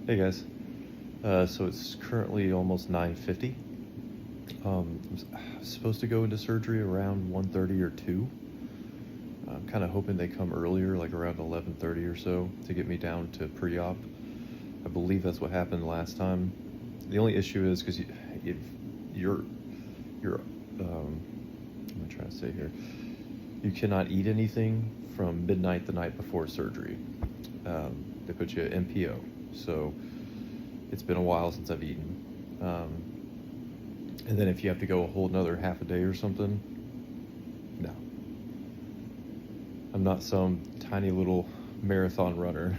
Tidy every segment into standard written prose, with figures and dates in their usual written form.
Hey guys. So it's currently almost 9:50. I'm supposed to go into surgery around 1:30 or 2. I'm kind of hoping they come earlier, like around 11:30 or so, to get me down to pre-op. I believe that's what happened last time. The only issue is because you're what am I trying to say here? You cannot eat anything from midnight the night before surgery. They put you at MPO, so it's been a while since I've eaten. And then if you have to go a whole another half a day or something, no. I'm not some tiny little marathon runner.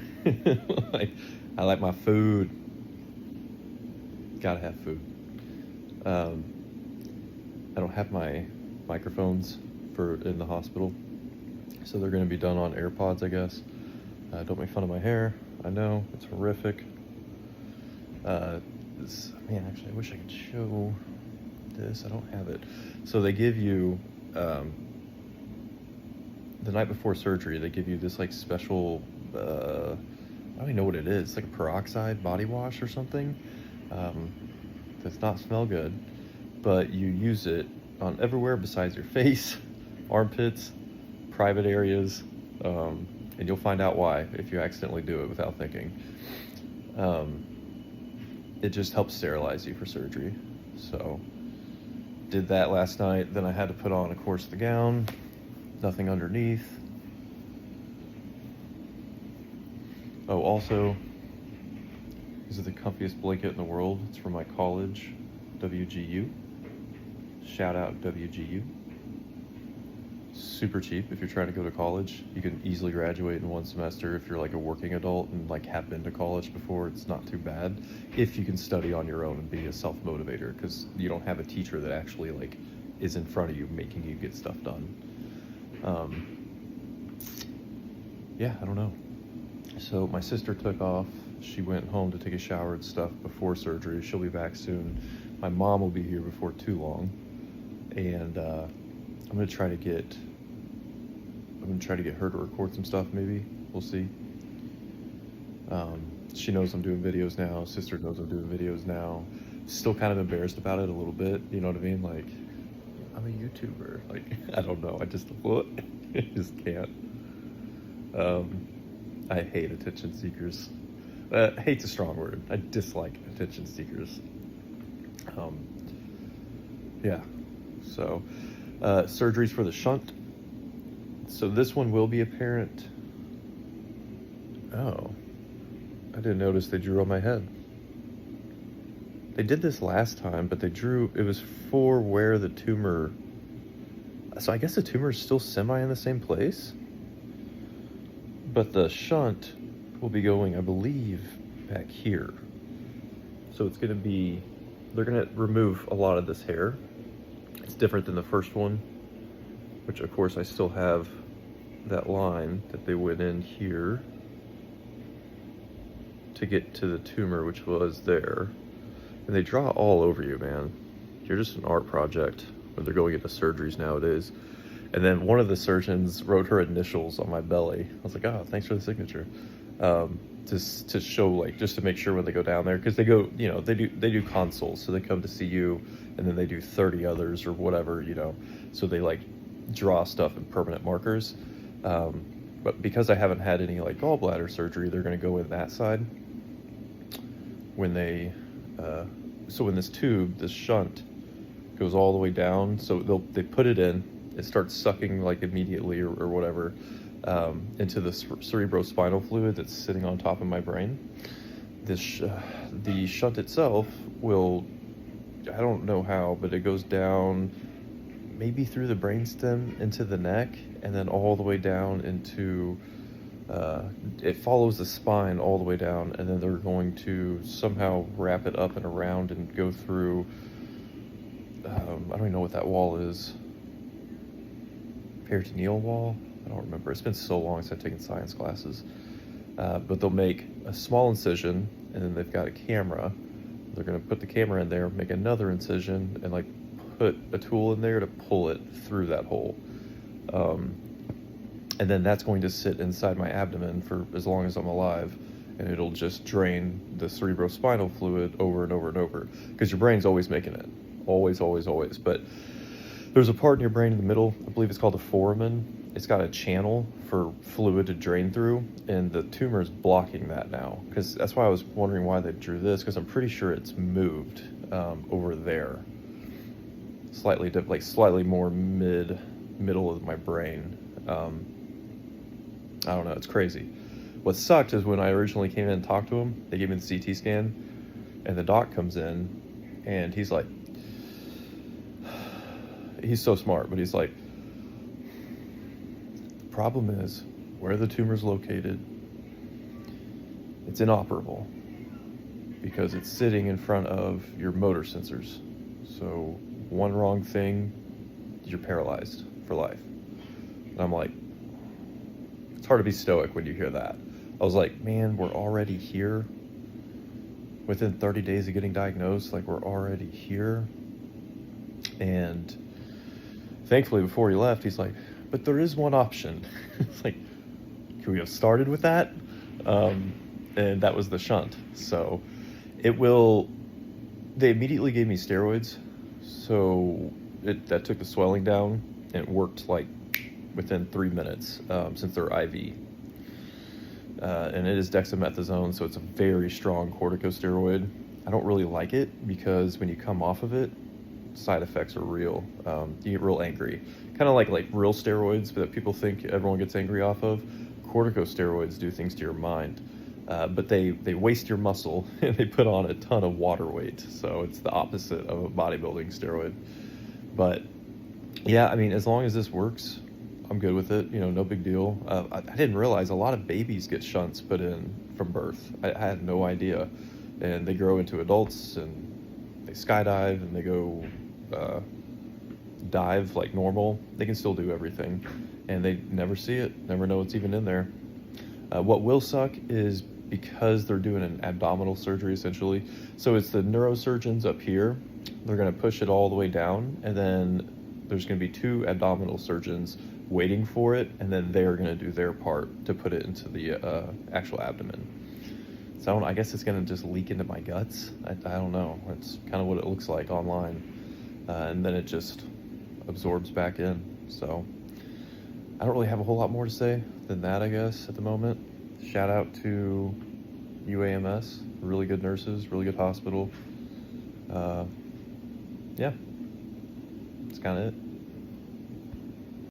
like, I like my food. Gotta have food. Um, I don't have my microphones for in the hospital, so they're going to be done on AirPods, I guess. Don't make fun of my hair. I know it's horrific. Actually, I wish I could show this. I don't have it. So they give you the night before surgery. They give you this like special. I don't even know what it is. It's like a peroxide body wash or something. Does not smell good, but you use it on everywhere besides your face, armpits, private areas, and you'll find out why if you accidentally do it without thinking. It just helps sterilize you for surgery. So did that last night. Then I had to put on, of course, the gown, nothing underneath. Oh, also, this is the comfiest blanket in the world. It's from my college, WGU. Shout out WGU. Super cheap if you're trying to go to college. You can easily graduate in one semester if you're like a working adult and like have been to college before. It's not too bad if you can study on your own and be a self-motivator, because you don't have a teacher that actually like is in front of you making you get stuff done. Yeah, I don't know. So my sister took off. She went home to take a shower and stuff before surgery. She'll be back soon. My mom will be here before too long, and I'm gonna try to get her to record some stuff. Maybe we'll see. She knows I'm doing videos now. Sister knows I'm doing videos now. Still kind of embarrassed about it a little bit. You know what I mean? Like, I'm a YouTuber. Like, I don't know. I just I just can't. I hate attention seekers. Hate's a strong word. I dislike attention seekers. Yeah. So, surgeries for the shunt. So this one will be apparent. Oh, I didn't notice they drew on my head. They did this last time, but it was for where the tumor. So I guess the tumor is still semi in the same place. But the shunt will be going, I believe, back here. So it's going to be, they're going to remove a lot of this hair. It's different than the first one, which of course I still have that line that they went in here to get to the tumor, which was there. And they draw all over you, man. You're just an art project when they're going into surgeries nowadays. And then one of the surgeons wrote her initials on my belly. I was like, oh, thanks for the signature. Just to show, like, just to make sure when they go down there, because they go, they do consults, so they come to see you, and then they do 30 others or whatever, so they like draw stuff in permanent markers. But because I haven't had any like gallbladder surgery, they're going to go in that side when they, so when this shunt goes all the way down, so they put it in. It starts sucking like immediately or whatever into the cerebrospinal fluid that's sitting on top of my brain. The shunt itself will, I don't know how, but it goes down maybe through the brainstem into the neck, and then all the way down into, it follows the spine all the way down, and then they're going to somehow wrap it up and around and go through, I don't even know what that wall is. Peritoneal wall? I don't remember. It's been so long since I've taken science classes. But they'll make a small incision, and then they've got a camera. They're going to put the camera in there, make another incision, and like put a tool in there to pull it through that hole. And then that's going to sit inside my abdomen for as long as I'm alive. and it'll just drain the cerebrospinal fluid over and over and over, because your brain's always making it, always, always, always. But there's a part in your brain in the middle, I believe it's called the foramen. It's got a channel for fluid to drain through, and the tumor is blocking that now. Because that's why I was wondering why they drew this, because I'm pretty sure it's moved over there, slightly more middle of my brain. I don't know, it's crazy. What sucked is when I originally came in and talked to him, they gave me the CT scan, and the doc comes in, and he's like, he's so smart, but he's like, the problem is where the tumor's located, it's inoperable because it's sitting in front of your motor sensors. So one wrong thing, you're paralyzed for life. And I'm like, it's hard to be stoic when you hear that. I was like, man, we're already here. Within 30 days of getting diagnosed, like, we're already here. And thankfully, before he left, he's like, but there is one option. It's like, can we have started with that? And that was the shunt. So they immediately gave me steroids. So that took the swelling down, and it worked like within 3 minutes, since they're IV. And it is dexamethasone, so it's a very strong corticosteroid. I don't really like it because when you come off of it, side effects are real. You get real angry. Kind of like real steroids that people think everyone gets angry off of. Corticosteroids do things to your mind. But they waste your muscle, and they put on a ton of water weight. So it's the opposite of a bodybuilding steroid. But yeah, I mean, as long as this works, I'm good with it. No big deal. I didn't realize a lot of babies get shunts put in from birth. I had no idea. And they grow into adults, and they skydive, and they go dive like normal. They can still do everything, and they never see it, never know it's even in there. What will suck is because they're doing an abdominal surgery, essentially. So it's the neurosurgeons up here. They're going to push it all the way down, and then there's going to be 2 abdominal surgeons waiting for it, and then they're going to do their part to put it into the actual abdomen. So I guess it's going to just leak into my guts. I don't know. It's kind of what it looks like online. And then it just absorbs back in. So I don't really have a whole lot more to say than that, I guess, at the moment. Shout out to UAMS, really good nurses, really good hospital. Yeah, that's kind of it.